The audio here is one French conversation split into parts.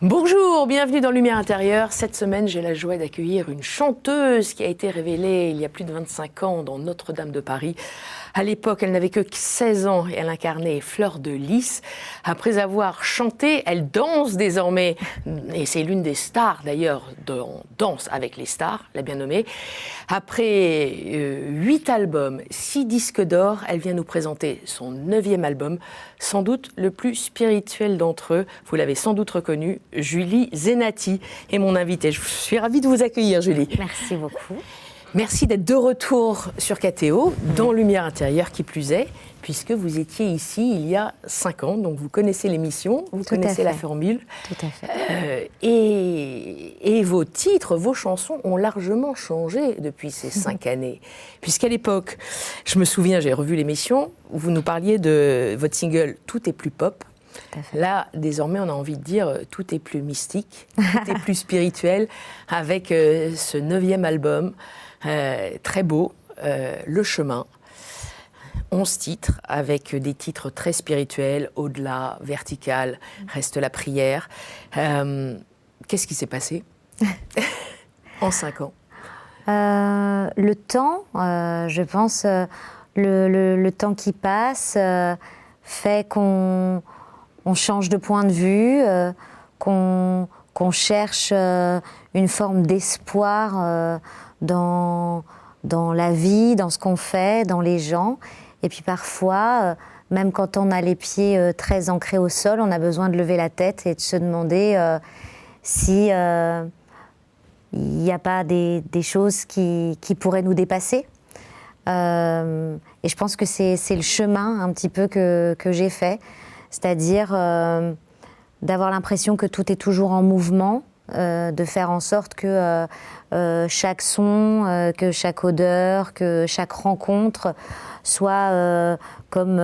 Bonjour, bienvenue dans Lumière Intérieure. Cette semaine, j'ai la joie d'accueillir une chanteuse qui a été révélée il y a plus de 25 ans dans Notre-Dame de Paris. À l'époque, elle n'avait que 16 ans et elle incarnait Fleur de Lys. Après avoir chanté, elle danse désormais. Et c'est l'une des stars d'ailleurs de Danse avec les stars, la bien nommée. Après 8 albums, 6 disques d'or, elle vient nous présenter son 9e album, sans doute le plus spirituel d'entre eux. Vous l'avez sans doute reconnu, Julie Zenati est mon invitée. Je suis ravie de vous accueillir, Julie. Merci beaucoup. Merci d'être de retour sur KTO, dans Lumière Intérieure qui plus est, puisque vous étiez ici il y a 5 ans, donc vous connaissez l'émission, vous connaissez la formule. Tout à fait. Et vos titres, vos chansons ont largement changé depuis ces 5 années. Puisqu'à l'époque, je me souviens, j'ai revu l'émission, vous nous parliez de votre single « Tout est plus pop ». Là, désormais, on a envie de dire tout est plus mystique, tout est plus spirituel, avec ce 9e album, très beau, Le Chemin. 11 titres, avec des titres très spirituels, Au-delà, Vertical, Reste la prière. Qu'est-ce qui s'est passé en 5 ans? Le temps, je pense, le temps qui passe fait qu'on change de point de vue, qu'on cherche une forme d'espoir dans la vie, dans ce qu'on fait, dans les gens. Et puis parfois, même quand on a les pieds très ancrés au sol, on a besoin de lever la tête et de se demander si il n'y a pas des choses qui pourraient nous dépasser. Et je pense que c'est le chemin un petit peu que j'ai fait. C'est-à-dire d'avoir l'impression que tout est toujours en mouvement, de faire en sorte que chaque son, que chaque odeur, que chaque rencontre soit comme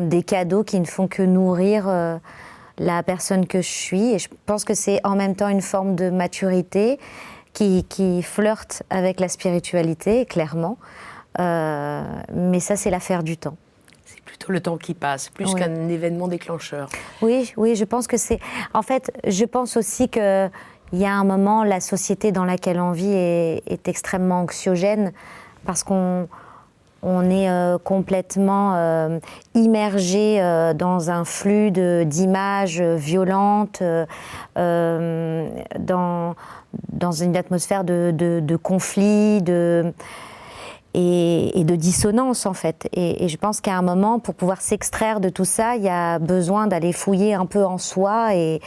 des cadeaux qui ne font que nourrir la personne que je suis. Et je pense que c'est en même temps une forme de maturité qui flirte avec la spiritualité, clairement. Mais ça, c'est l'affaire du temps. Plutôt le temps qui passe, plus qu'un événement déclencheur. Oui, je pense que c'est... En fait, je pense aussi qu'il y a un moment, la société dans laquelle on vit est extrêmement anxiogène parce qu'on est complètement immergé dans un flux d'images violentes, dans une atmosphère de conflit, et de dissonance en fait. Et je pense qu'à un moment, pour pouvoir s'extraire de tout ça, il y a besoin d'aller fouiller un peu en soi et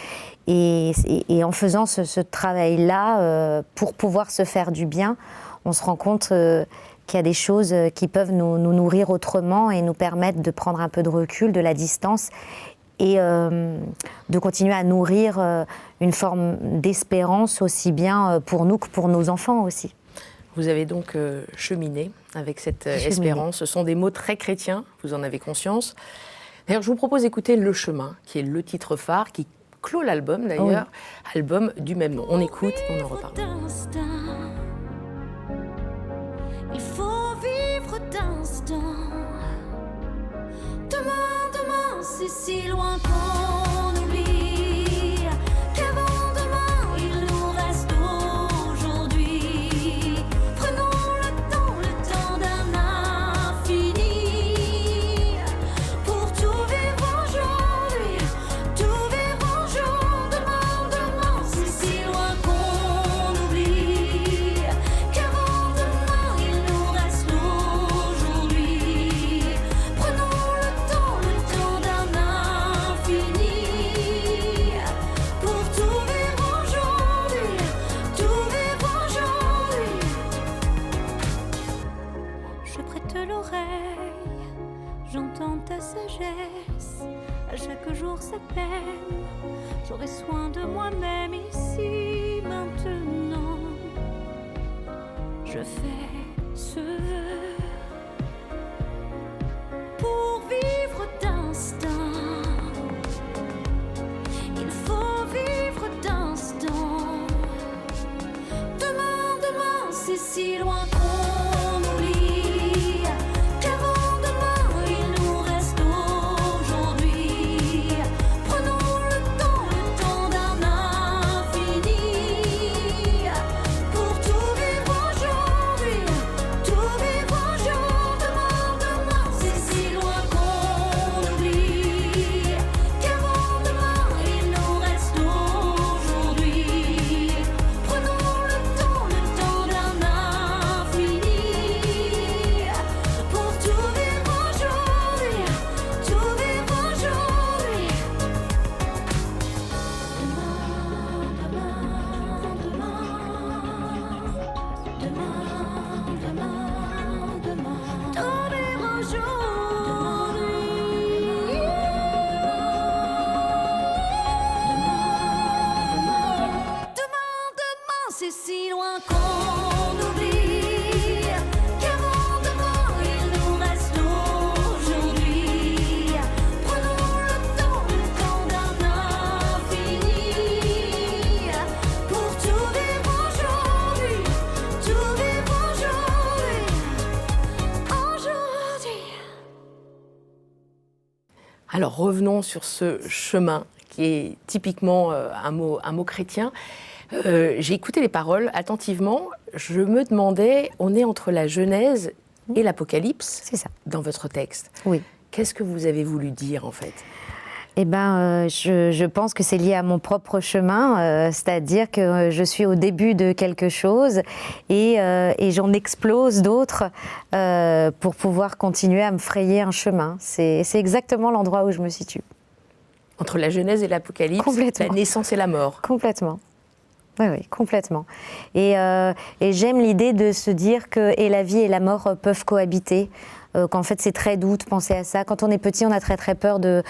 en faisant ce travail-là, pour pouvoir se faire du bien, on se rend compte qu'il y a des choses qui peuvent nous nourrir autrement et nous permettre de prendre un peu de recul, de la distance et de continuer à nourrir une forme d'espérance aussi bien pour nous que pour nos enfants aussi. Vous avez donc cheminé avec cette espérance. Ce sont des mots très chrétiens, vous en avez conscience. D'ailleurs, je vous propose d'écouter Le Chemin, qui est le titre phare, qui clôt l'album d'ailleurs, album du même nom. On écoute et on en reparle. Il faut vivre d'instant. Demain, c'est si loin qu'on oublie qu'avant demain, il nous reste aujourd'hui. Prenons le temps d'un infini pour tout vivre aujourd'hui, tout vivre un jour. Demain, c'est si loin qu'on oublie qu'avant demain, il nous reste aujourd'hui. Prenons le temps d'un infini pour tout vivre aujourd'hui, tout vivre aujourd'hui. Je prête l'oreille, j'entends ta sagesse. À chaque jour sa peine, j'aurai soin de moi-même ici, maintenant. Je fais ce vœu pour vivre d'instant. Il faut vivre d'instant. Demain, c'est si loin qu'on oublie qu'avant demain, il nous reste aujourd'hui. Prenons le temps d'un Alors revenons sur ce chemin qui est typiquement un mot chrétien. J'ai écouté les paroles attentivement. Je me demandais, on est entre la Genèse et l'Apocalypse. C'est ça. Dans votre texte. Oui. Qu'est-ce que vous avez voulu dire en fait? Eh bien, je pense que c'est lié à mon propre chemin, c'est-à-dire que je suis au début de quelque chose et j'en explose d'autres pour pouvoir continuer à me frayer un chemin. C'est exactement l'endroit où je me situe. Entre la Genèse et l'Apocalypse, Complètement. la naissance et la mort. Complètement. Oui, complètement. Et j'aime l'idée de se dire que et la vie et la mort peuvent cohabiter, qu'en fait c'est très doux de penser à ça. Quand on est petit, on a très très peur de...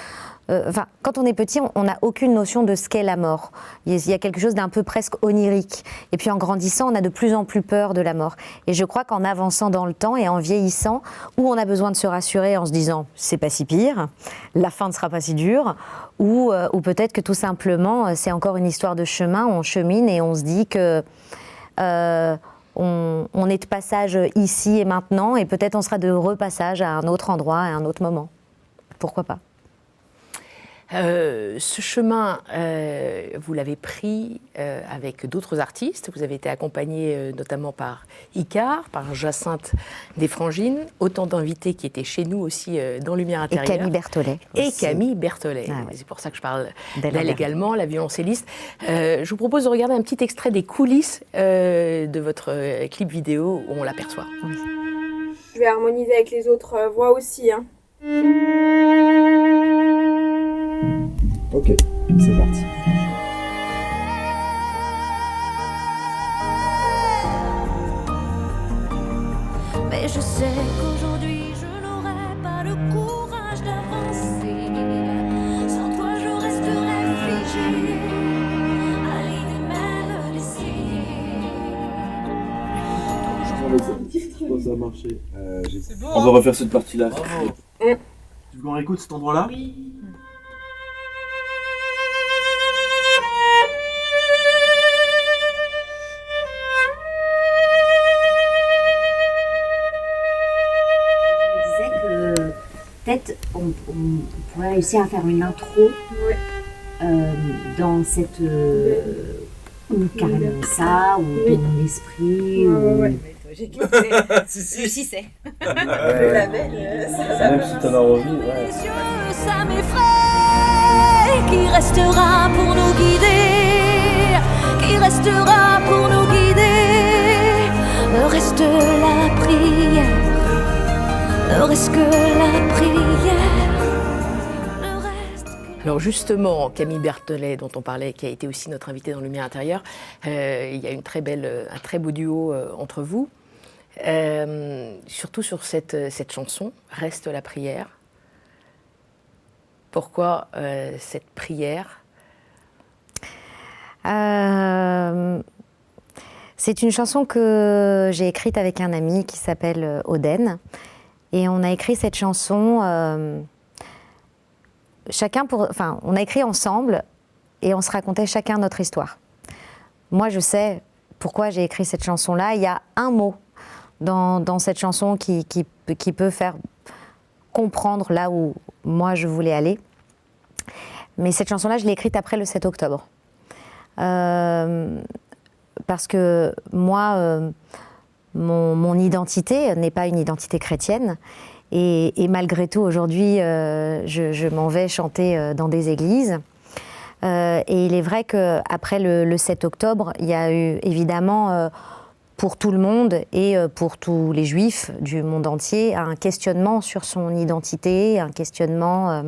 quand on est petit, on n'a aucune notion de ce qu'est la mort. Il y a quelque chose d'un peu presque onirique. Et puis en grandissant, on a de plus en plus peur de la mort. Et je crois qu'en avançant dans le temps et en vieillissant, où on a besoin de se rassurer en se disant « c'est pas si pire, la fin ne sera pas si dure », ou peut-être que tout simplement, c'est encore une histoire de chemin, on chemine et on se dit que... on est de passage ici et maintenant, et peut-être on sera de repassage à un autre endroit, à un autre moment. Pourquoi pas? Ce chemin, vous l'avez pris avec d'autres artistes. Vous avez été accompagné notamment par Icare, par Jacinthe Desfrangines, autant d'invités qui étaient chez nous aussi dans Lumière Intérieure. Et Camille Berthollet. Et aussi. Camille Berthollet. Ah ouais. C'est pour ça que je parle D'elle d'elle également, la violoncelliste. Je vous propose de regarder un petit extrait des coulisses de votre clip vidéo où on l'aperçoit. Oui. Je vais harmoniser avec les autres voix aussi. Hein. Ok, c'est parti. Mais je sais qu'aujourd'hui je n'aurai pas le courage d'avancer. Sans toi je resterai figée à l'idée même d'essayer. Je pense que ça a marché. On va refaire cette partie-là. Tu veux qu'on réécoute cet endroit-là? Oui. Peut-être on pourrait réussir à faire une intro dans cette ou carrément ça ou dans l'esprit J'ai kiffé. si c'est Même si t'en as envie, ouais. Les yeux, ça m'effraie. Qui restera pour nous guider? Qui restera pour nous guider? Reste la prière. Ne reste que la prière. Ne reste que... Alors justement, Camille Berthollet, dont on parlait, qui a été aussi notre invitée dans Lumière Intérieure, il y a un très beau duo entre vous. Surtout sur cette chanson, Reste la prière. Pourquoi cette prière? C'est une chanson que j'ai écrite avec un ami qui s'appelle Oden. Et on a écrit cette chanson, on a écrit ensemble et on se racontait chacun notre histoire. Moi, je sais pourquoi j'ai écrit cette chanson-là. Il y a un mot dans cette chanson qui peut faire comprendre là où moi je voulais aller. Mais cette chanson-là, je l'ai écrite après le 7 octobre. Parce que moi... Mon identité n'est pas une identité chrétienne et malgré tout aujourd'hui je m'en vais chanter dans des églises et il est vrai qu'après le 7 octobre il y a eu évidemment pour tout le monde et pour tous les juifs du monde entier un questionnement sur son identité, un questionnement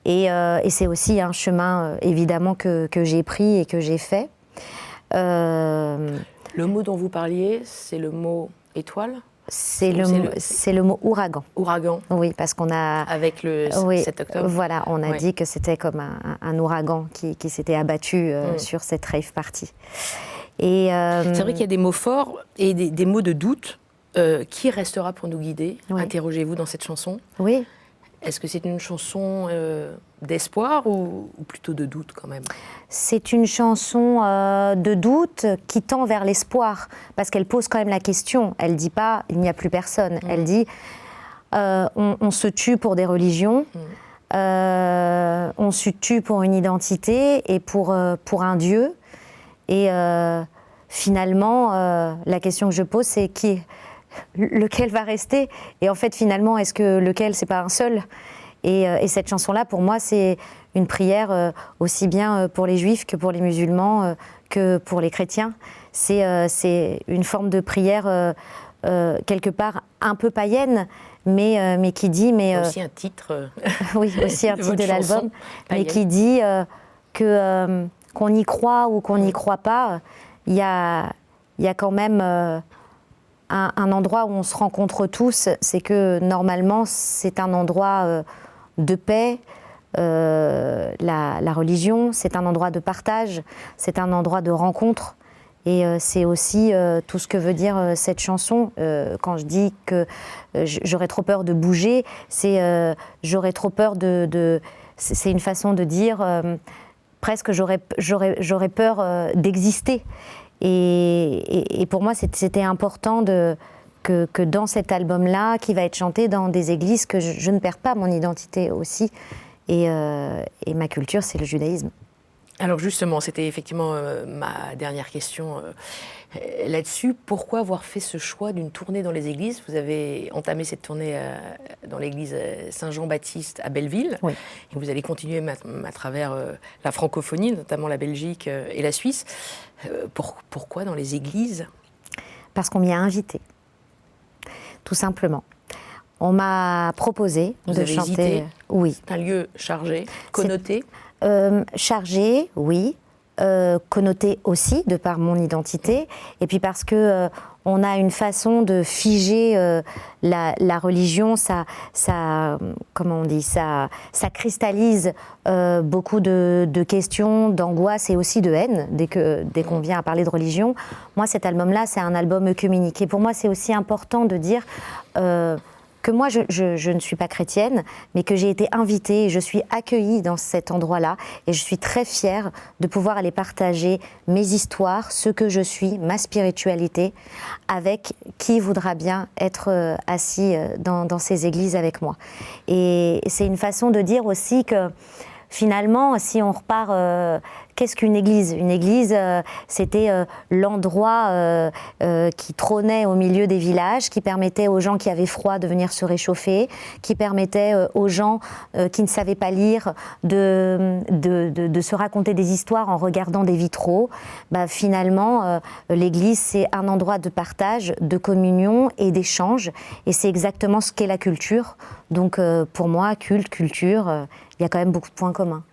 et c'est aussi un chemin évidemment que j'ai pris et que j'ai fait. Le mot dont vous parliez, c'est le mot étoile? C'est le mot ouragan. Ouragan. Oui, parce qu'on a... Avec le 7 octobre. Voilà, on a dit que c'était comme un ouragan qui s'était abattu sur cette rave party. Et c'est vrai qu'il y a des mots forts et des mots de doute. Qui restera pour nous guider? Oui. Interrogez-vous dans cette chanson. Oui. Est-ce que c'est une chanson d'espoir ou plutôt de doute quand même? C'est une chanson de doute qui tend vers l'espoir, parce qu'elle pose quand même la question. Elle ne dit pas « il n'y a plus personne ». Elle dit « on se tue pour des religions, on se tue pour une identité et pour un Dieu. Et finalement, la question que je pose, c'est lequel va rester? Et en fait, finalement, est-ce que lequel, c'est pas un seul? Et cette chanson-là, pour moi, c'est une prière aussi bien pour les Juifs que pour les musulmans, que pour les chrétiens. C'est une forme de prière quelque part un peu païenne, mais qui dit... aussi un titre. Oui, aussi un de titre de votre chanson, l'album, mais païenne. qui dit qu'on y croit ou qu'on n'y croit pas, il y a quand même un endroit où on se rencontre tous. C'est que normalement, c'est un endroit de paix. La religion, c'est un endroit de partage, c'est un endroit de rencontre. Et c'est aussi tout ce que veut dire cette chanson. Quand je dis que j'aurais trop peur de bouger, c'est j'aurais trop peur c'est une façon de dire presque j'aurais peur d'exister. Et pour moi, c'était important que dans cet album-là, qui va être chanté dans des églises, que je ne perds pas mon identité aussi. Et ma culture, c'est le judaïsme. Alors justement, c'était effectivement ma dernière question là-dessus. Pourquoi avoir fait ce choix d'une tournée dans les églises? Vous avez entamé cette tournée dans l'église Saint-Jean-Baptiste à Belleville. Oui. Et vous allez continuer à travers la francophonie, notamment la Belgique et la Suisse. Pourquoi dans les églises? Parce qu'on m'y a invité, tout simplement. On m'a proposé Vous de avez chanter. hésité? Oui. C'est un lieu chargé, connoté. Chargé, oui. Connoté aussi, de par mon identité. Et puis parce que on a une façon de figer la religion, ça comment on dit, ça cristallise beaucoup de questions, d'angoisse et aussi de haine dès qu'on vient à parler de religion. Moi, cet album-là, c'est un album œcuménique. Et pour moi, c'est aussi important de dire que moi, je ne suis pas chrétienne, mais que j'ai été invitée et je suis accueillie dans cet endroit-là. Et je suis très fière de pouvoir aller partager mes histoires, ce que je suis, ma spiritualité, avec qui voudra bien être assis dans ces églises avec moi. Et c'est une façon de dire aussi que finalement, si on repart, qu'est-ce qu'une église? Une église, c'était l'endroit qui trônait au milieu des villages, qui permettait aux gens qui avaient froid de venir se réchauffer, qui permettait aux gens qui ne savaient pas lire de se raconter des histoires en regardant des vitraux. Finalement, l'église, c'est un endroit de partage, de communion et d'échange. Et c'est exactement ce qu'est la culture. Donc, pour moi, culte, culture, il y a quand même beaucoup de points communs.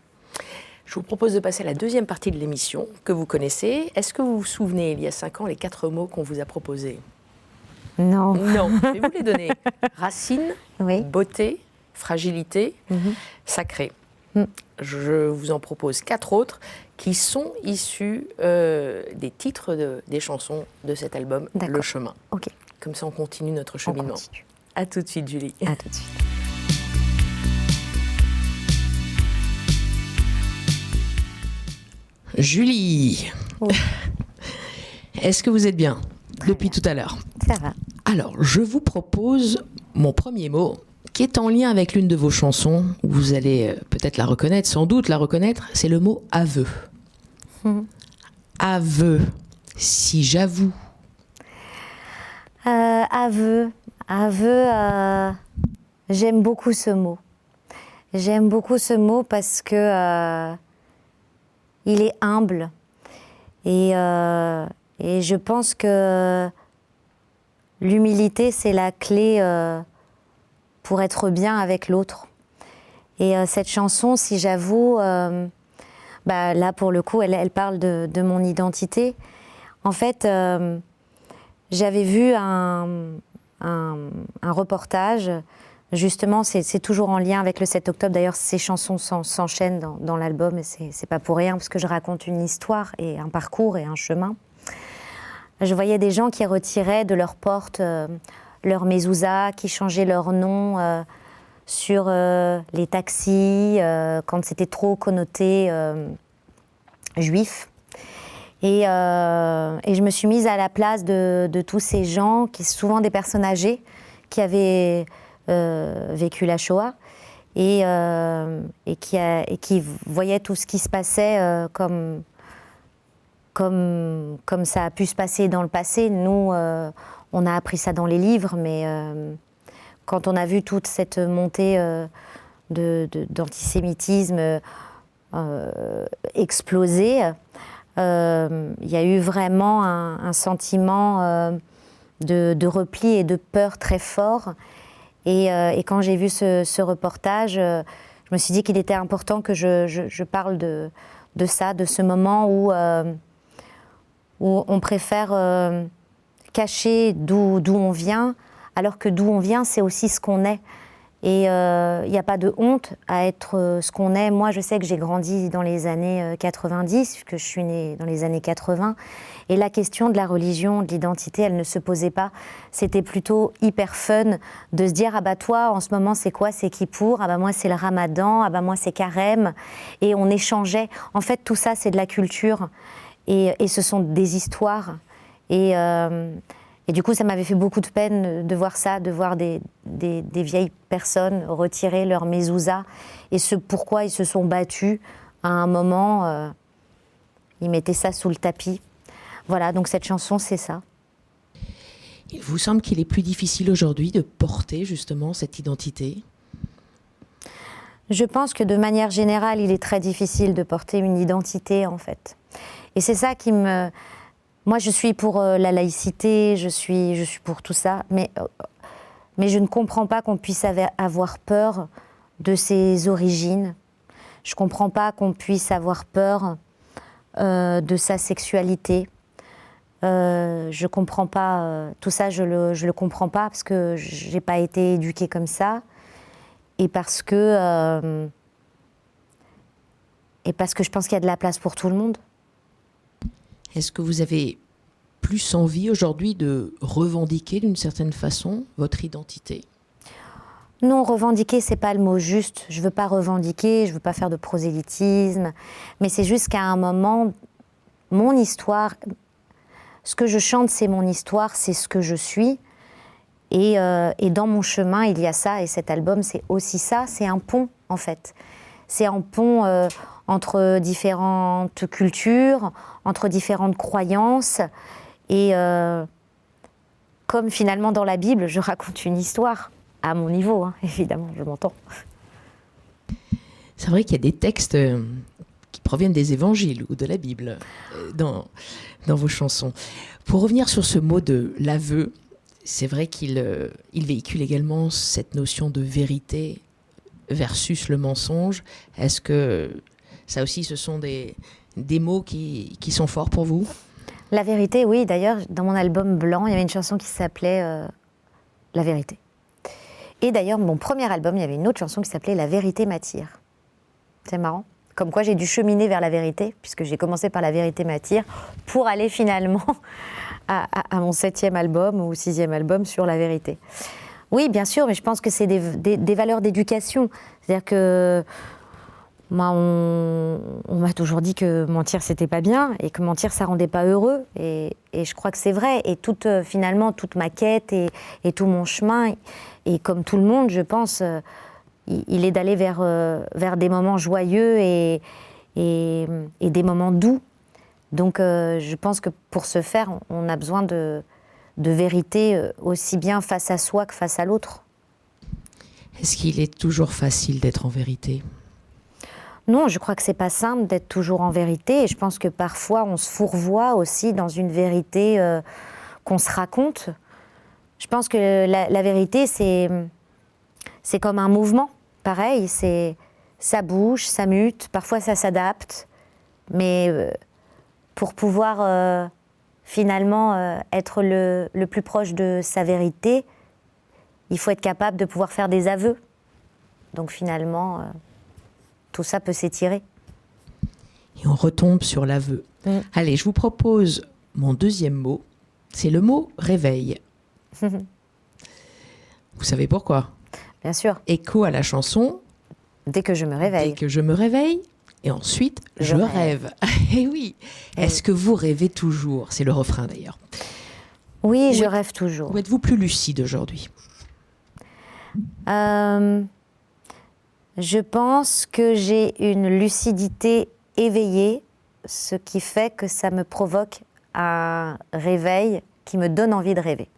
Je vous propose de passer à la deuxième partie de l'émission que vous connaissez. Est-ce que vous vous souvenez, il y a 5 ans, les 4 mots qu'on vous a proposés? Non. Non, je vais vous les donner. Racine, Oui. beauté, fragilité, sacré. Je vous en propose 4 autres qui sont issus des titres des chansons de cet album, D'accord. Le Chemin. Ok. Comme ça, on continue notre On cheminement. continue. À tout de suite, Julie. À tout de suite. Julie, Oui. est-ce que vous êtes bien depuis tout à l'heure? Ça va. Alors, je vous propose mon premier mot qui est en lien avec l'une de vos chansons. Vous allez peut-être la reconnaître, sans doute la reconnaître. C'est le mot aveu. Aveu. Si j'avoue. Aveu. J'aime beaucoup ce mot. J'aime beaucoup ce mot parce que il est humble. Et je pense que l'humilité, c'est la clé pour être bien avec l'autre. Et cette chanson, si j'avoue, là pour le coup, elle parle de mon identité. En fait, j'avais vu un reportage, justement, c'est toujours en lien avec le 7 octobre. D'ailleurs, ces chansons s'enchaînent dans l'album, et c'est pas pour rien, parce que je raconte une histoire et un parcours et un chemin. Je voyais des gens qui retiraient de leur porte leur mezouza, qui changeaient leur nom sur les taxis, quand c'était trop connoté juif. Et je me suis mise à la place de tous ces gens, qui sont souvent des personnes âgées, qui avaient vécu la Shoah. et qui voyait tout ce qui se passait comme ça a pu se passer dans le passé. Nous, on a appris ça dans les livres, mais quand on a vu toute cette montée d'antisémitisme exploser, il y a eu vraiment un sentiment de repli et de peur très fort. Et quand j'ai vu ce reportage, je me suis dit qu'il était important que je parle de ça, de ce moment où on préfère cacher d'où on vient, alors que d'où on vient, c'est aussi ce qu'on est. Et il n'y a pas de honte à être ce qu'on est. Moi, je sais que j'ai grandi dans les années 90, puisque je suis née dans les années 80. Et la question de la religion, de l'identité, elle ne se posait pas. C'était plutôt hyper fun de se dire « Ah bah toi, en ce moment, c'est quoi? C'est Kippour. Ah bah moi, c'est le Ramadan. Ah bah moi, c'est Carême. » Et on échangeait. En fait, tout ça, c'est de la culture. Et ce sont des histoires. Et du coup, ça m'avait fait beaucoup de peine de voir ça, de voir des vieilles personnes retirer leur mezouza. Et ce pourquoi ils se sont battus à un moment, ils mettaient ça sous le tapis. Voilà, donc cette chanson, c'est ça. Il vous semble qu'il est plus difficile aujourd'hui de porter justement cette identité ? Je pense que de manière générale, il est très difficile de porter une identité, en fait. Et c'est ça qui me... Moi, je suis pour la laïcité, je suis pour tout ça, mais je ne comprends pas qu'on puisse avoir peur de ses origines. Je ne comprends pas qu'on puisse avoir peur de sa sexualité. Je ne comprends pas tout ça, je le comprends pas parce que je n'ai pas été éduquée comme ça et parce que je pense qu'il y a de la place pour tout le monde. Est-ce que vous avez plus envie aujourd'hui de revendiquer d'une certaine façon votre identité ? Non, revendiquer, c'est pas le mot juste. Je veux pas revendiquer, je veux pas faire de prosélytisme, mais c'est juste qu'à un moment, mon histoire, ce que je chante, c'est mon histoire, c'est ce que je suis. Et dans mon chemin, il y a ça, et cet album, c'est aussi ça. C'est un pont, en fait. C'est un pont entre différentes cultures, entre différentes croyances. Et comme finalement dans la Bible, je raconte une histoire, à mon niveau, hein, évidemment, je m'entends. C'est vrai qu'il y a des textes qui proviennent des évangiles ou de la Bible dans vos chansons. Pour revenir sur ce mot de l'aveu, c'est vrai qu'il véhicule également cette notion de vérité versus le mensonge. Est-ce que ça aussi, ce sont des mots qui sont forts pour vous ? La vérité, oui. D'ailleurs, dans mon album Blanc, il y avait une chanson qui s'appelait La vérité. Et d'ailleurs, mon premier album, il y avait une autre chanson qui s'appelait La vérité m'attire. C'est marrant. Comme quoi, j'ai dû cheminer vers la vérité, puisque j'ai commencé par La vérité m'attire, pour aller finalement à mon 7e album ou 6e album sur la vérité. Oui, bien sûr, mais je pense que c'est des valeurs d'éducation. C'est-à-dire que moi, on m'a toujours dit que mentir, c'était pas bien, et que mentir, ça rendait pas heureux. Et je crois que c'est vrai. Et finalement, toute ma quête et tout mon chemin, et comme tout le monde, je pense, il est d'aller vers des moments joyeux et des moments doux. Donc, je pense que pour ce faire, on a besoin de vérité aussi bien face à soi que face à l'autre. Est-ce qu'il est toujours facile d'être en vérité ? Non, je crois que c'est pas simple d'être toujours en vérité. Et je pense que parfois, on se fourvoie aussi dans une vérité qu'on se raconte. Je pense que la vérité, c'est comme un mouvement. Pareil, ça bouge, ça mute, parfois ça s'adapte. Mais pour pouvoir finalement être le plus proche de sa vérité, il faut être capable de pouvoir faire des aveux. Donc finalement, tout ça peut s'étirer. Et on retombe sur l'aveu. Allez, je vous propose mon deuxième mot. C'est le mot réveil. Vous savez pourquoi ? Bien sûr. Écho à la chanson. Dès que je me réveille. Dès que je me réveille. Et ensuite, je rêve. Et oui. Est-ce que vous rêvez toujours ? C'est le refrain d'ailleurs. Oui, je rêve toujours. Ou êtes-vous plus lucide aujourd'hui ? Je pense que j'ai une lucidité éveillée, ce qui fait que ça me provoque un réveil qui me donne envie de rêver.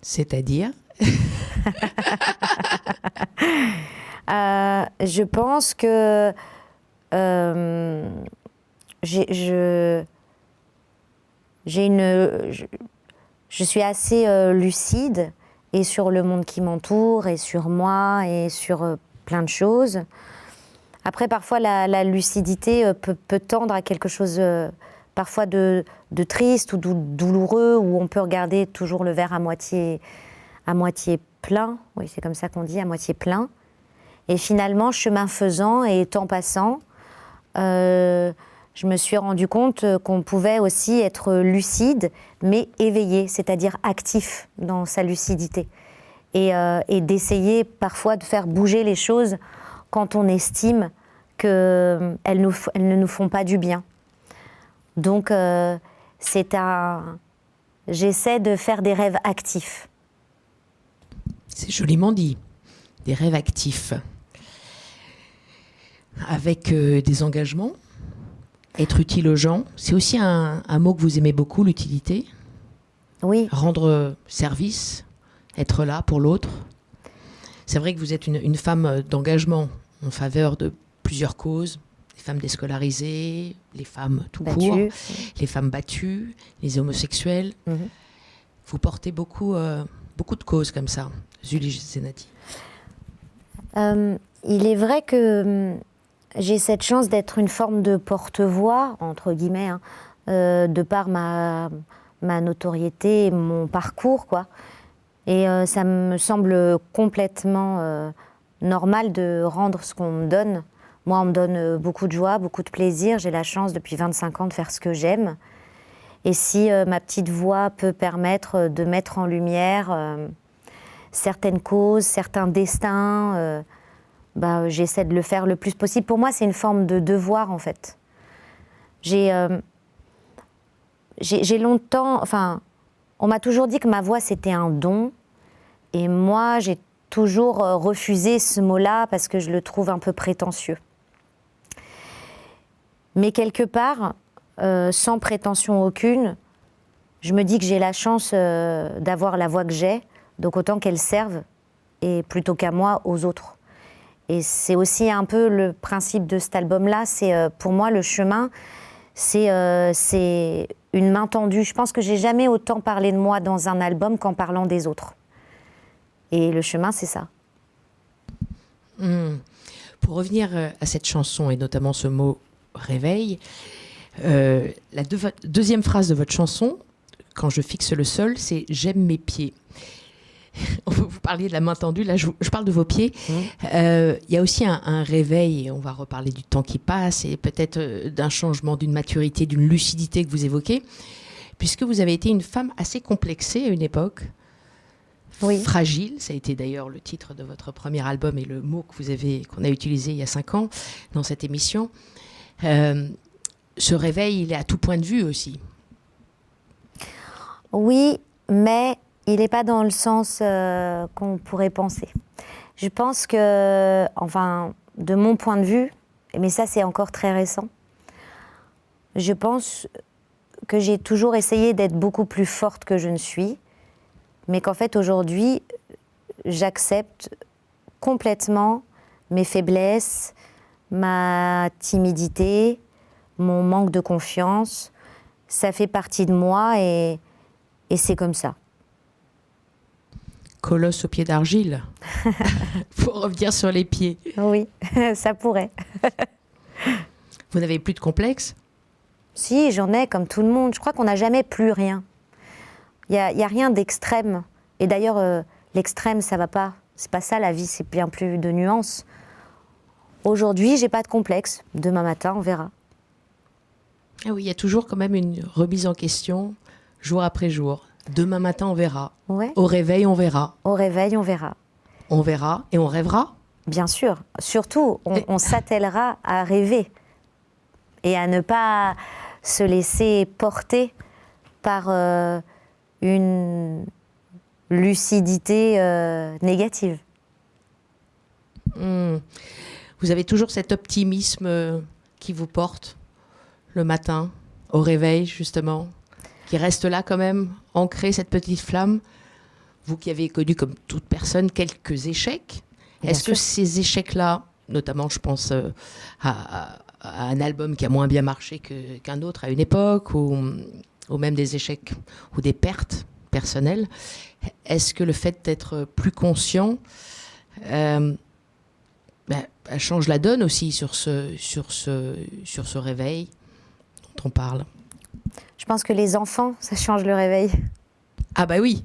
C'est-à-dire? Je pense que je suis assez lucide et sur le monde qui m'entoure et sur moi et sur plein de choses. Après, parfois, la lucidité peut tendre à quelque chose parfois de triste ou douloureux, où on peut regarder toujours le verre à moitié plein. Oui, c'est comme ça qu'on dit, à moitié plein. Et finalement, chemin faisant et temps passant, je me suis rendu compte qu'on pouvait aussi être lucide, mais éveillé, c'est-à-dire actif dans sa lucidité. Et d'essayer parfois de faire bouger les choses quand on estime qu'elles ne nous font pas du bien. Donc, j'essaie de faire des rêves actifs. C'est joliment dit, des rêves actifs. Avec des engagements, être utile aux gens. C'est aussi un mot que vous aimez beaucoup, l'utilité. Oui. Rendre service, être là pour l'autre. C'est vrai que vous êtes une femme d'engagement en faveur de plusieurs causes. Les femmes déscolarisées, les femmes tout court, les femmes battues, les homosexuels. Mm-hmm. Vous portez beaucoup de causes comme ça, Julie Zenati. Il est vrai que j'ai cette chance d'être une forme de porte-voix, entre guillemets, de par ma notoriété et mon parcours, quoi. Et ça me semble complètement normal de rendre ce qu'on me donne. Moi, on me donne beaucoup de joie, beaucoup de plaisir. J'ai la chance, depuis 25 ans, de faire ce que j'aime. Et si ma petite voix peut permettre de mettre en lumière certaines causes, certains destins, j'essaie de le faire le plus possible. Pour moi, c'est une forme de devoir, en fait. J'ai longtemps... Enfin, on m'a toujours dit que ma voix, c'était un don. Et moi, j'ai toujours refusé ce mot-là parce que je le trouve un peu prétentieux. Mais quelque part, sans prétention aucune, je me dis que j'ai la chance d'avoir la voix que j'ai, donc autant qu'elle serve, et plutôt qu'à moi, aux autres. Et c'est aussi un peu le principe de cet album-là, c'est pour moi le chemin, c'est une main tendue. Je pense que j'ai jamais autant parlé de moi dans un album qu'en parlant des autres. Et le chemin, c'est ça. Pour revenir à cette chanson, et notamment ce mot « réveil », la deuxième phrase de votre chanson, « Quand je fixe le sol », c'est « j'aime mes pieds ». Vous parliez de la main tendue, là je parle de vos pieds. Il y a aussi un réveil, et on va reparler du temps qui passe, et peut-être d'un changement, d'une maturité, d'une lucidité que vous évoquez, puisque vous avez été une femme assez complexée à une époque. Oui. Fragile, ça a été d'ailleurs le titre de votre premier album et le mot qu'on a utilisé il y a 5 ans dans cette émission. Ce réveil, il est à tout point de vue aussi. Oui, mais il n'est pas dans le sens qu'on pourrait penser. Je pense que, enfin, de mon point de vue, mais ça c'est encore très récent, je pense que j'ai toujours essayé d'être beaucoup plus forte que je ne suis, mais qu'en fait aujourd'hui, j'accepte complètement mes faiblesses, ma timidité, mon manque de confiance. Ça fait partie de moi et c'est comme ça. Colosse aux pieds d'argile. Pour revenir sur les pieds. Oui, ça pourrait. Vous n'avez plus de complexe? Si, j'en ai, comme tout le monde. Je crois qu'on n'a jamais plus rien. Il n'y a rien d'extrême. Et d'ailleurs, l'extrême, ça ne va pas. C'est pas ça, la vie, c'est bien plus de nuances. Aujourd'hui, j'ai pas de complexe. Demain matin, on verra. Ah oui, il y a toujours quand même une remise en question, jour après jour. Demain matin, on verra. Ouais. Au réveil, on verra. Au réveil, on verra. On verra et on rêvera. Bien sûr. Surtout, on s'attellera à rêver et à ne pas se laisser porter par une lucidité négative. Vous avez toujours cet optimisme qui vous porte le matin, au réveil justement, qui reste là quand même, ancré cette petite flamme. Vous qui avez connu comme toute personne quelques échecs, est-ce que ces échecs-là, notamment je pense à un album qui a moins bien marché qu'un autre à une époque, ou même des échecs ou des pertes personnelles, est-ce que le fait d'être plus conscient elle change la donne aussi sur ce réveil dont on parle? Je pense que les enfants, ça change le réveil. Ah bah oui,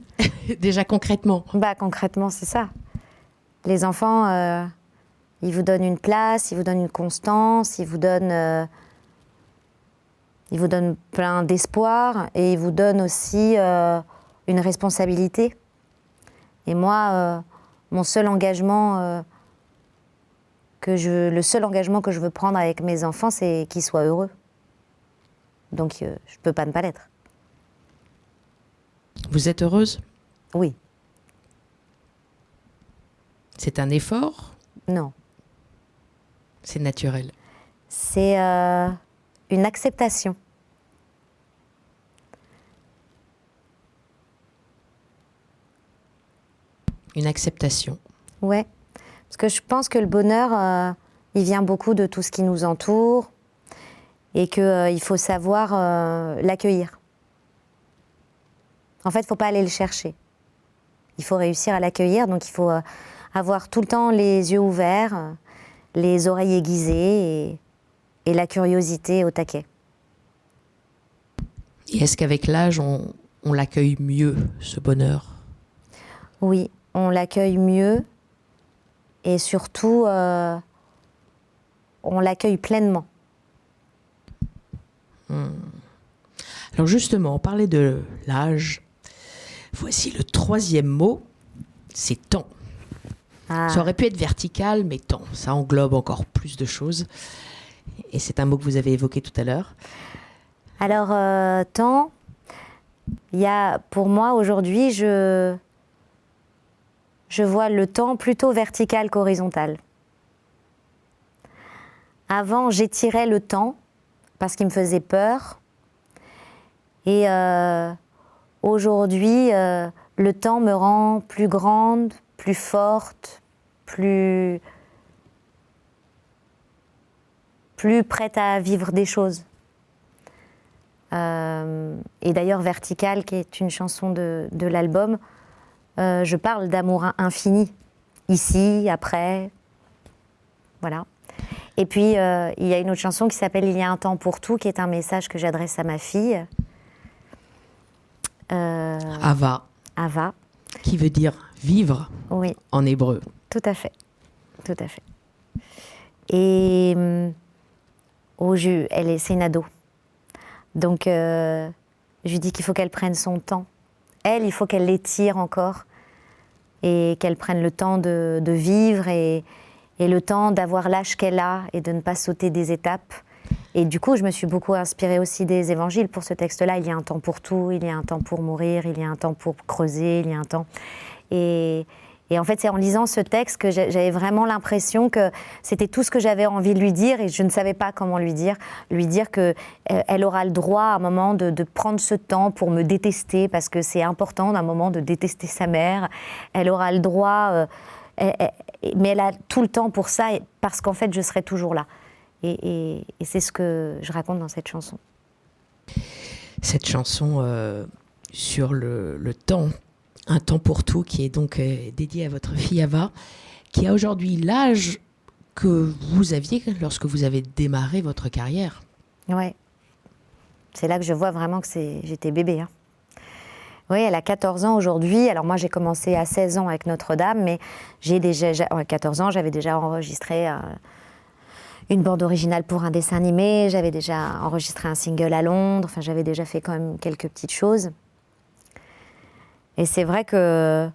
déjà concrètement. Bah concrètement, c'est ça. Les enfants, ils vous donnent une place, ils vous donnent une constance, ils vous donnent plein d'espoir et ils vous donnent aussi une responsabilité. Et moi, le seul engagement que je veux prendre avec mes enfants, c'est qu'ils soient heureux. Donc, je ne peux pas ne pas l'être. Vous êtes heureuse? Oui. C'est un effort? Non. C'est naturel. C'est une acceptation. Une acceptation. Ouais. Parce que je pense que le bonheur, il vient beaucoup de tout ce qui nous entoure et qu'il faut savoir l'accueillir. En fait, il ne faut pas aller le chercher. Il faut réussir à l'accueillir, donc il faut avoir tout le temps les yeux ouverts, les oreilles aiguisées et la curiosité au taquet. Et est-ce qu'avec l'âge, on l'accueille mieux, ce bonheur? Oui, on l'accueille mieux et surtout, on l'accueille pleinement. Alors justement, on parlait de l'âge. Voici le troisième mot, c'est temps. Ah. Ça aurait pu être vertical, mais temps, ça englobe encore plus de choses. Et c'est un mot que vous avez évoqué tout à l'heure. Alors, temps, il y a, pour moi, aujourd'hui, je vois le temps plutôt vertical qu'horizontal. Avant, j'étirais le temps parce qu'il me faisait peur. Et aujourd'hui, le temps me rend plus grande, plus forte, plus prête à vivre des choses. Et d'ailleurs, Vertical, qui est une chanson de l'album, je parle d'amour infini, ici, après, voilà. Et puis, il y a une autre chanson qui s'appelle « Il y a un temps pour tout », qui est un message que j'adresse à ma fille. Ava. Ava. Qui veut dire vivre, oui, en hébreu. Tout à fait. Tout à fait. Et c'est une ado. Donc, je lui dis qu'il faut qu'elle prenne son temps. Elle, il faut qu'elle l'étire encore et qu'elle prenne le temps de vivre et le temps d'avoir l'âge qu'elle a et de ne pas sauter des étapes. Et du coup, je me suis beaucoup inspirée aussi des évangiles pour ce texte-là. Il y a un temps pour tout, il y a un temps pour mourir, il y a un temps pour creuser, il y a un temps... Et en fait, c'est en lisant ce texte que j'avais vraiment l'impression que c'était tout ce que j'avais envie de lui dire et je ne savais pas comment lui dire qu'elle aura le droit à un moment de prendre ce temps pour me détester parce que c'est important d'un moment de détester sa mère. Elle aura le droit, mais elle a tout le temps pour ça parce qu'en fait, je serai toujours là. Et c'est ce que je raconte dans cette chanson. Cette chanson sur le temps, un temps pour tout, qui est donc dédiée à votre fille Ava, qui a aujourd'hui l'âge que vous aviez lorsque vous avez démarré votre carrière. Ouais. C'est là que je vois vraiment que j'étais bébé. Hein. Oui, elle a 14 ans aujourd'hui. Alors moi, j'ai commencé à 16 ans avec Notre-Dame, mais à 14 ans, j'avais déjà enregistré une bande originale pour un dessin animé, j'avais déjà enregistré un single à Londres, enfin j'avais déjà fait quand même quelques petites choses. Et c'est vrai que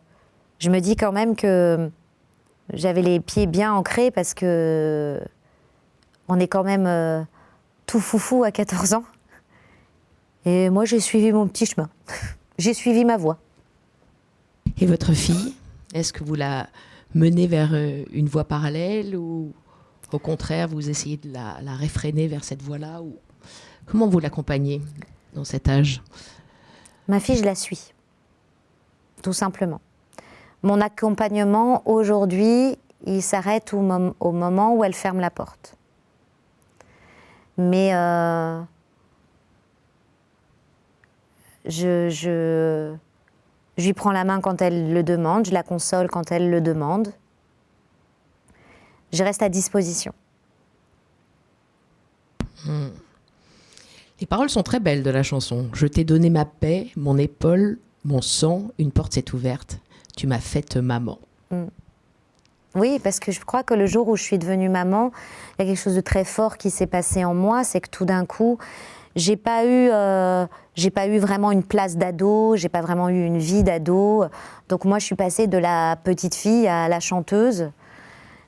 je me dis quand même que j'avais les pieds bien ancrés parce que on est quand même tout foufou à 14 ans. Et moi j'ai suivi mon petit chemin, j'ai suivi ma voie. Et votre fille, est-ce que vous la menez vers une voie parallèle ou au contraire, vous essayez de la réfréner vers cette voie-là ou... Comment vous l'accompagnez dans cet âge? Ma fille, je la suis, tout simplement. Mon accompagnement, aujourd'hui, il s'arrête au moment où elle ferme la porte. Mais je lui prends la main quand elle le demande, je la console quand elle le demande. Je reste à disposition. Les paroles sont très belles de la chanson. Je t'ai donné ma paix, mon épaule, mon sang, une porte s'est ouverte. Tu m'as faite maman. Oui, parce que je crois que le jour où je suis devenue maman, il y a quelque chose de très fort qui s'est passé en moi, c'est que tout d'un coup, j'ai pas eu vraiment une place d'ado, j'ai pas vraiment eu une vie d'ado. Donc moi, je suis passée de la petite fille à la chanteuse.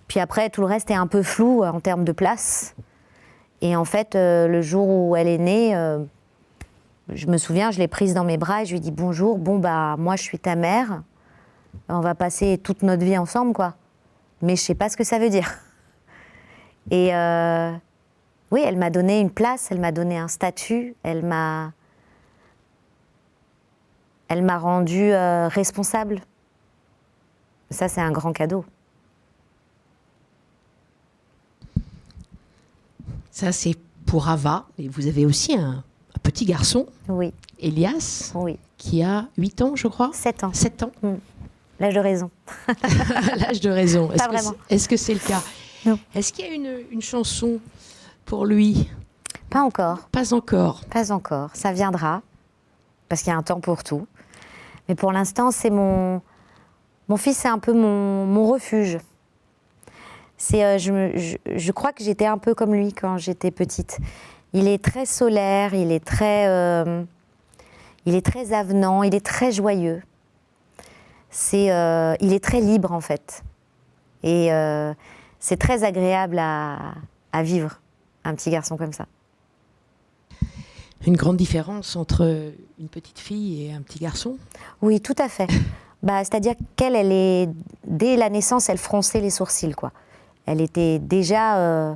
Puis après, tout le reste est un peu flou en termes de place. Et en fait, le jour où elle est née, je me souviens, je l'ai prise dans mes bras et je lui ai dit bonjour, bon bah moi je suis ta mère, on va passer toute notre vie ensemble quoi. Mais je sais pas ce que ça veut dire. Et oui, elle m'a donné une place, elle m'a donné un statut, elle m'a rendue responsable. Ça, c'est un grand cadeau. Ça, c'est pour Ava. Et vous avez aussi un petit garçon, Oui, Elias, oui. qui a 8 ans, je crois. 7 ans. 7 ans, L'âge de raison. à l'âge de raison. Pas vraiment. Est-ce que c'est le cas? Non. Est-ce qu'il y a une chanson pour lui? Pas encore. Pas encore. Pas encore. Ça viendra. Parce qu'il y a un temps pour tout. Mais pour l'instant, c'est mon fils, c'est un peu mon refuge. Je crois que j'étais un peu comme lui quand j'étais petite. Il est très solaire, il est très avenant, il est très joyeux. Il est très libre en fait. Et c'est très agréable à vivre, un petit garçon comme ça. Une grande différence entre une petite fille et un petit garçon? Oui, tout à fait. C'est-à-dire qu'elle, dès la naissance, elle fronçait les sourcils, quoi. Elle était déjà...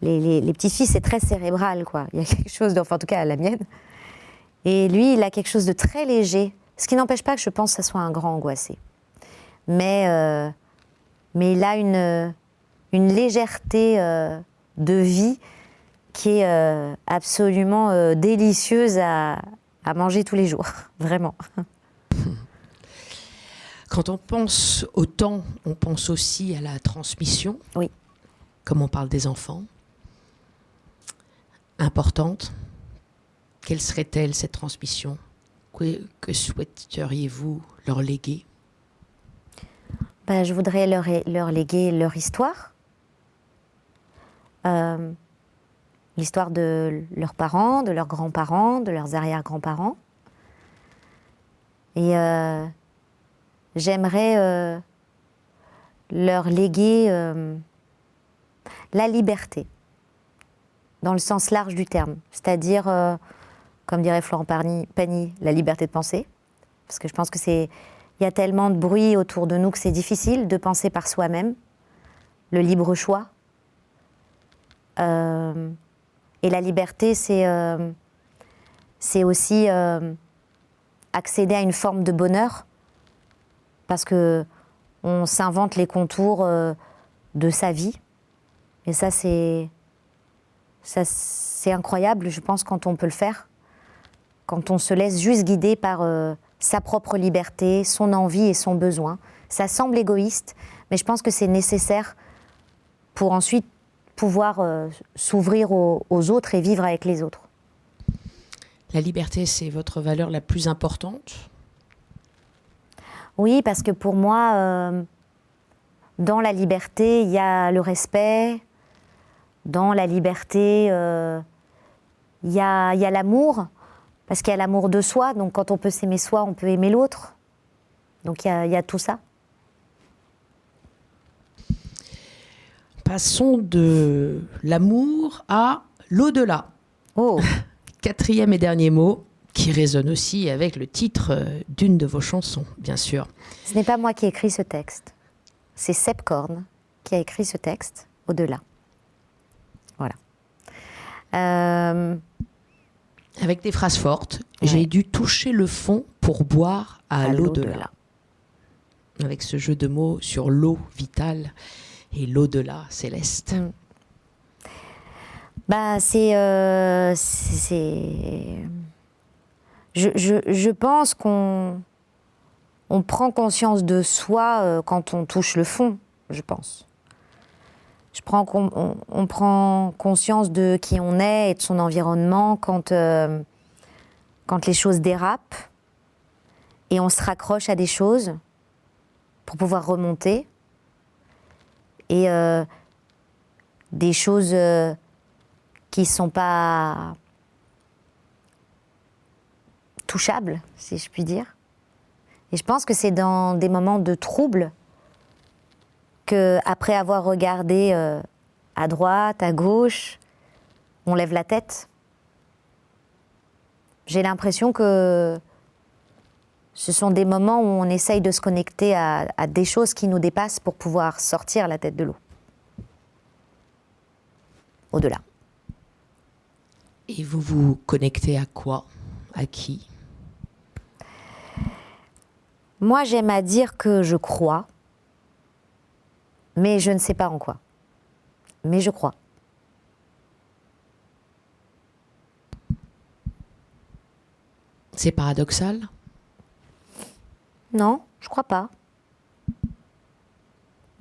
les petits filles, c'est très cérébral, quoi. Il y a quelque chose, enfin en tout cas à la mienne. Et lui, il a quelque chose de très léger, ce qui n'empêche pas que je pense que ça soit un grand angoissé. Mais il a une légèreté de vie qui est absolument délicieuse à manger tous les jours, vraiment. Quand on pense au temps, on pense aussi à la transmission. Oui. Comme on parle des enfants. Importante. Quelle serait-elle, cette transmission? Que souhaiteriez-vous leur léguer? Je voudrais leur léguer leur histoire. L'histoire de leurs parents, de leurs grands-parents, de leurs arrière-grands-parents. Et j'aimerais leur léguer la liberté, dans le sens large du terme. C'est-à-dire, comme dirait Florent Pagny, la liberté de penser. Parce que je pense qu'il y a tellement de bruit autour de nous que c'est difficile de penser par soi-même. Le libre choix. Et la liberté, c'est aussi accéder à une forme de bonheur, parce que on s'invente les contours de sa vie. Et ça, c'est incroyable, je pense, quand on peut le faire, quand on se laisse juste guider par sa propre liberté, son envie et son besoin. Ça semble égoïste, mais je pense que c'est nécessaire pour ensuite pouvoir s'ouvrir aux autres et vivre avec les autres. La liberté, c'est votre valeur la plus importante? Oui, parce que pour moi, dans la liberté, il y a le respect. Dans la liberté, il y a l'amour, parce qu'il y a l'amour de soi. Donc quand on peut s'aimer soi, on peut aimer l'autre. Donc il y a tout ça. Passons de l'amour à l'au-delà. Oh. 4e et dernier mot, qui résonne aussi avec le titre d'une de vos chansons, bien sûr. Ce n'est pas moi qui ai écrit ce texte. C'est Seb Korn qui a écrit ce texte, Au-delà. Voilà. Avec des phrases fortes, Ouais. j'ai dû toucher le fond pour boire à l'au-delà. l'au-delà. Avec ce jeu de mots sur l'eau vitale et l'au-delà céleste. Bah, je pense qu'on prend conscience de soi quand on touche le fond, je pense. On prend conscience de qui on est et de son environnement quand les choses dérapent et on se raccroche à des choses pour pouvoir remonter. Et des choses qui ne sont pas touchables, si je puis dire. Et je pense que c'est dans des moments de trouble qu'après avoir regardé à droite, à gauche, on lève la tête. J'ai l'impression que ce sont des moments où on essaye de se connecter à des choses qui nous dépassent pour pouvoir sortir la tête de l'eau. Au-delà. Et vous vous connectez à quoi? À qui? Moi, j'aime à dire que je crois, mais je ne sais pas en quoi. Mais je crois. C'est paradoxal? Non, je crois pas.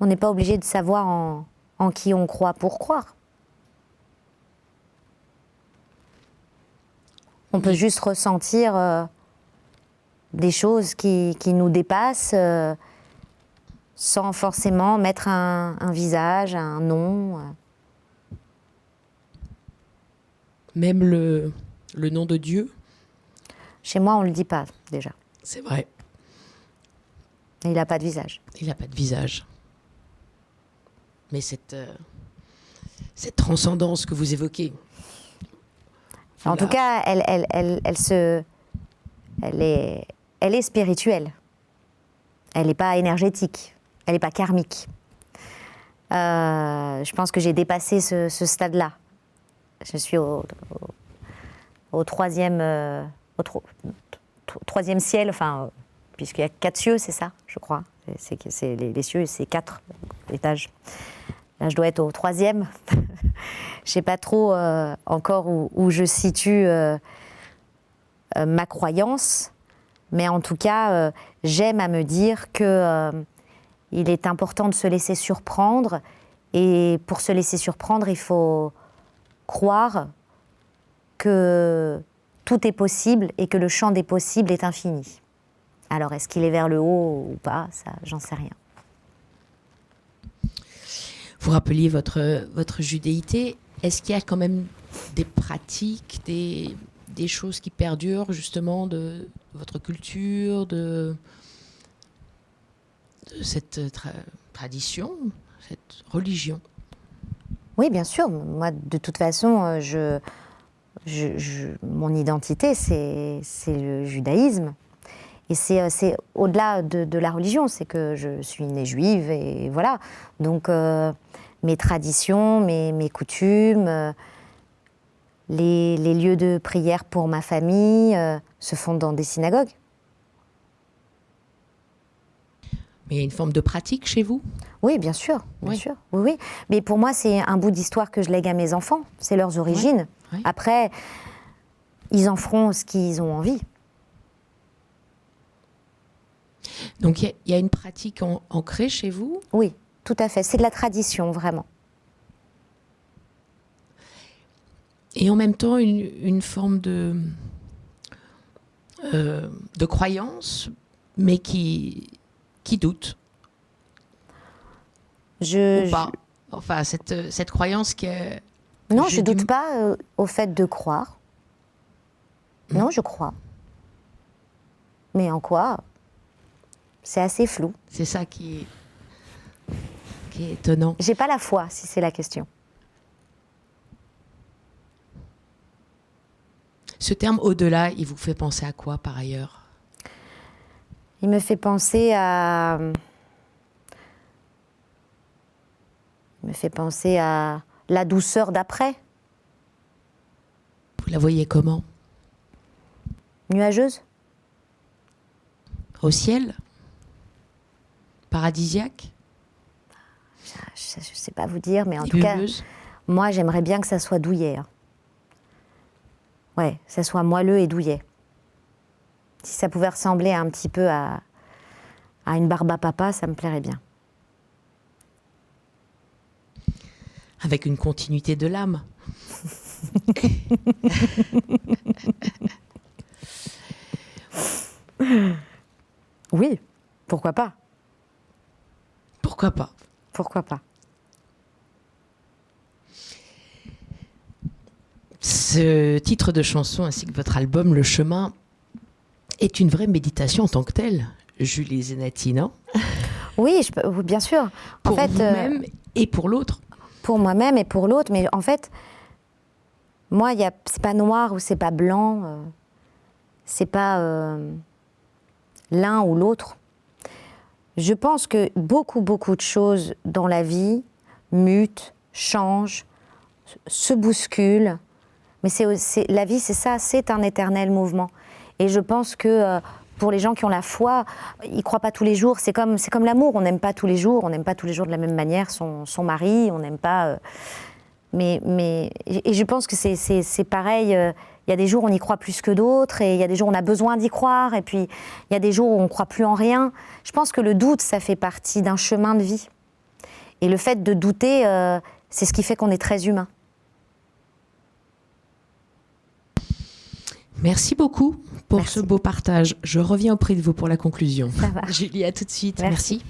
On n'est pas obligé de savoir en qui on croit pour croire. On peut juste ressentir des choses qui nous dépassent sans forcément mettre un visage, un nom. Même le nom de Dieu? Chez moi, on ne le dit pas déjà. C'est vrai, Il n'a pas de visage. il n'a pas de visage. Mais cette transcendance que vous évoquez. En tout cas, elle est spirituelle. Elle n'est pas énergétique. Elle n'est pas karmique. Je pense que j'ai dépassé ce stade-là. Je suis au troisième ciel, enfin, puisqu'il y a 4 cieux, c'est ça, je crois. Les cieux, c'est 4 étages. Là, je dois être au 3e. Je ne sais pas trop encore où je situe ma croyance, mais en tout cas, j'aime à me dire que il est important de se laisser surprendre, et pour se laisser surprendre, il faut croire que tout est possible et que le champ des possibles est infini. Alors, est-ce qu'il est vers le haut ou pas? Ça, j'en sais rien. Vous rappeliez votre judéité. Est-ce qu'il y a quand même des pratiques, des choses qui perdurent justement de votre culture, de cette tradition, cette religion? Oui, bien sûr. Moi, de toute façon, mon identité, c'est le judaïsme. Et c'est au-delà de la religion, c'est que je suis née juive, et voilà. Donc, mes traditions, mes coutumes, les lieux de prière pour ma famille se font dans des synagogues. Mais il y a une forme de pratique chez vous? Oui, bien sûr, bien Oui. sûr. Oui, oui. Mais pour moi, c'est un bout d'histoire que je lègue à mes enfants. C'est leurs origines. Oui. Après, ils en feront ce qu'ils ont envie. Donc il y a une pratique ancrée chez vous? Oui, tout à fait. C'est de la tradition, vraiment. Et en même temps, une forme de croyance, mais qui doute, ou pas. Enfin, cette croyance qui est... Non, j'ai je du doute m- pas au fait de croire. Non, je crois. Mais en quoi? C'est assez flou. C'est ça qui est étonnant. J'ai pas la foi, si c'est la question. Ce terme au-delà, il vous fait penser à quoi par ailleurs? Il me fait penser à... Il me fait penser à la douceur d'après. Vous la voyez comment? Nuageuse? Au ciel? Paradisiaque? Je ne sais pas vous dire, mais en tout cas, Nébuleuse? moi, j'aimerais bien que ça soit douillet. Hein. Ouais, que ça soit moelleux et douillet. Si ça pouvait ressembler un petit peu à une barbe à papa, ça me plairait bien. Avec une continuité de l'âme. Oui, pourquoi pas? Pourquoi pas? Pourquoi pas? Ce titre de chanson ainsi que votre album Le Chemin est une vraie méditation en tant que telle, Julie Zenati, non? Oui, oui, bien sûr. Pour en fait, vous-même et pour l'autre. pour moi-même et pour l'autre, mais en fait, moi, c'est pas noir ou c'est pas blanc, c'est pas l'un ou l'autre. Je pense que beaucoup de choses dans la vie mutent, changent, se bousculent, mais la vie, c'est ça, c'est un éternel mouvement. Et je pense que pour les gens qui ont la foi, ils ne croient pas tous les jours. C'est comme l'amour, on n'aime pas tous les jours, on n'aime pas tous les jours de la même manière son mari, on n'aime pas... et je pense que c'est pareil, il y a des jours où on y croit plus que d'autres, et il y a des jours où on a besoin d'y croire, et puis il y a des jours où on ne croit plus en rien. Je pense que le doute, ça fait partie d'un chemin de vie. Et le fait de douter, c'est ce qui fait qu'on est très humain. Merci beaucoup pour Merci. ce beau partage. Je reviens auprès de vous pour la conclusion. Ça va. Julie, à tout de suite. Merci.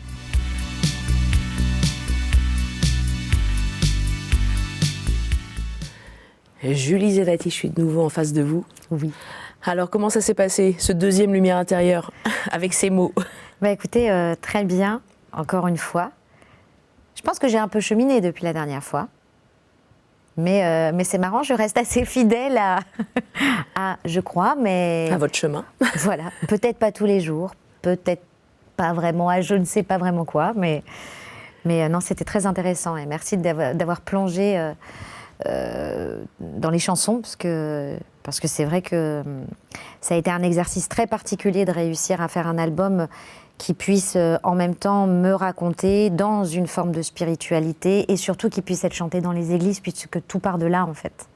Julie Zenati, je suis de nouveau en face de vous. Oui. Alors, comment ça s'est passé, ce deuxième Lumière intérieure, avec ces mots? Bah écoutez, très bien, encore une fois. Je pense que j'ai un peu cheminé depuis la dernière fois. Mais c'est marrant, je reste assez fidèle à je crois, mais... À votre chemin. Voilà, peut-être pas tous les jours, peut-être pas vraiment à je ne sais pas vraiment quoi, mais non, c'était très intéressant. Et merci d'avoir plongé dans les chansons, parce que c'est vrai que ça a été un exercice très particulier de réussir à faire un album qui puisse en même temps me raconter dans une forme de spiritualité et surtout qui puisse être chanté dans les églises, puisque tout part de là en fait.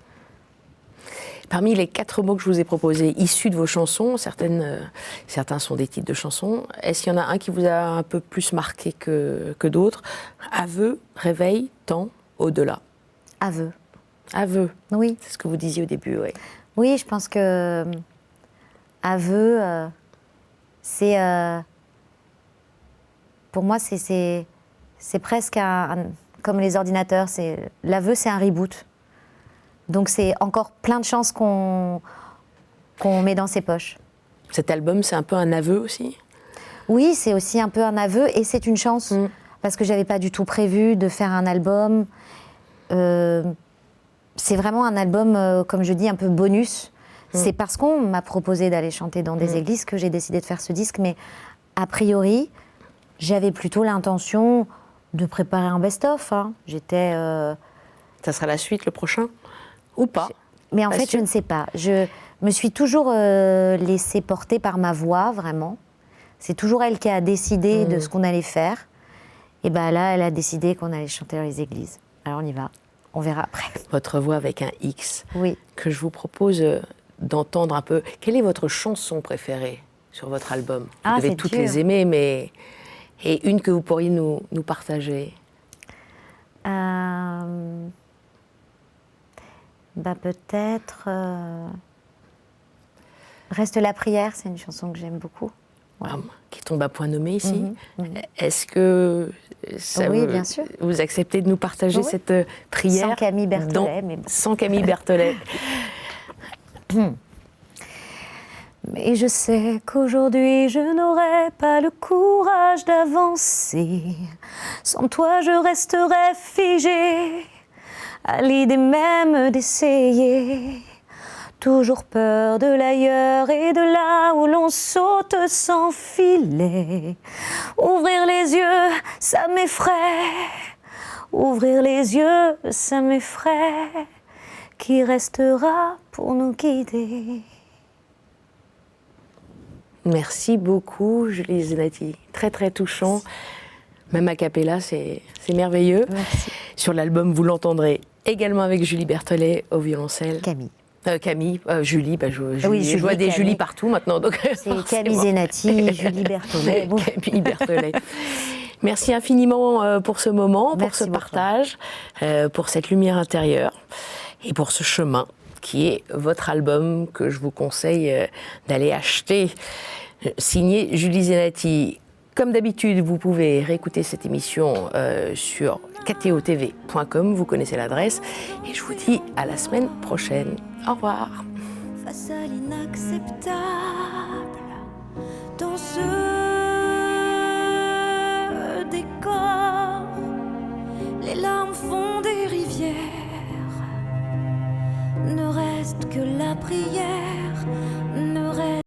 Parmi les 4 mots que je vous ai proposés, issus de vos chansons, certains sont des titres de chansons, est-ce qu'il y en a un qui vous a un peu plus marqué que d'autres? Aveu, réveil, temps, au-delà. Aveu. Aveu, Oui. c'est ce que vous disiez au début, oui. Oui, je pense que aveu, c'est... pour moi, c'est presque comme les ordinateurs. L'aveu, c'est un reboot. Donc, c'est encore plein de chances qu'on met dans ses poches. Cet album, c'est un peu un aveu aussi? Oui, c'est aussi un peu un aveu et c'est une chance. Parce que je n'avais pas du tout prévu de faire un album. C'est vraiment un album, comme je dis, un peu bonus. C'est parce qu'on m'a proposé d'aller chanter dans des églises que j'ai décidé de faire ce disque. Mais a priori, j'avais plutôt l'intention de préparer un best-of. Hein. J'étais... Ça sera la suite, le prochain? Ou pas? Mais en Pas fait, sûr. je ne sais pas. Je me suis toujours laissée porter par ma voix, vraiment. C'est toujours elle qui a décidé de ce qu'on allait faire. Et bien là, elle a décidé qu'on allait chanter dans les églises. Alors on y va. On verra après. Votre voix avec un X, Oui. que je vous propose d'entendre un peu. Quelle est votre chanson préférée sur votre album? Vous Ah, devez c'est toutes dur. les aimer, mais... Et une que vous pourriez nous partager? Peut-être... Reste la prière, c'est une chanson que j'aime beaucoup. Ouais. Qui tombe à point nommé ici. Mhm. Est-ce que Oui, bien sûr. vous acceptez de nous partager Oui. cette prière? Sans Camille Berthollet, mais bon. Sans Camille Berthollet. Mais je sais qu'aujourd'hui je n'aurai pas le courage d'avancer. Sans toi je resterai figée à l'idée même d'essayer toujours peur de l'ailleurs et de là où l'on saute sans filet. Ouvrir les yeux, ça m'effraie. Ouvrir les yeux, ça m'effraie. Qui restera pour nous guider? Merci beaucoup, Julie Zenati. Très, très touchant. Même a cappella, c'est merveilleux. Merci. Sur l'album, vous l'entendrez également avec Julie Berthelet au violoncelle. Camille. Julie, Julie, Oui, je vois Julie, des Camille. Julie partout maintenant. Donc C'est Camille Zenati, Julie Berthelet. Bon. Camille Berthelet. Merci infiniment pour ce moment, pour Merci ce beaucoup. partage, pour cette lumière intérieure et pour ce chemin qui est votre album que je vous conseille d'aller acheter, signé Julie Zenati. Comme d'habitude, vous pouvez réécouter cette émission sur ktotv.com, vous connaissez l'adresse, et je vous dis à la semaine prochaine. Au revoir. Face à l'inacceptable, dans ce décor, les larmes font des rivières. Ne reste que la prière, ne reste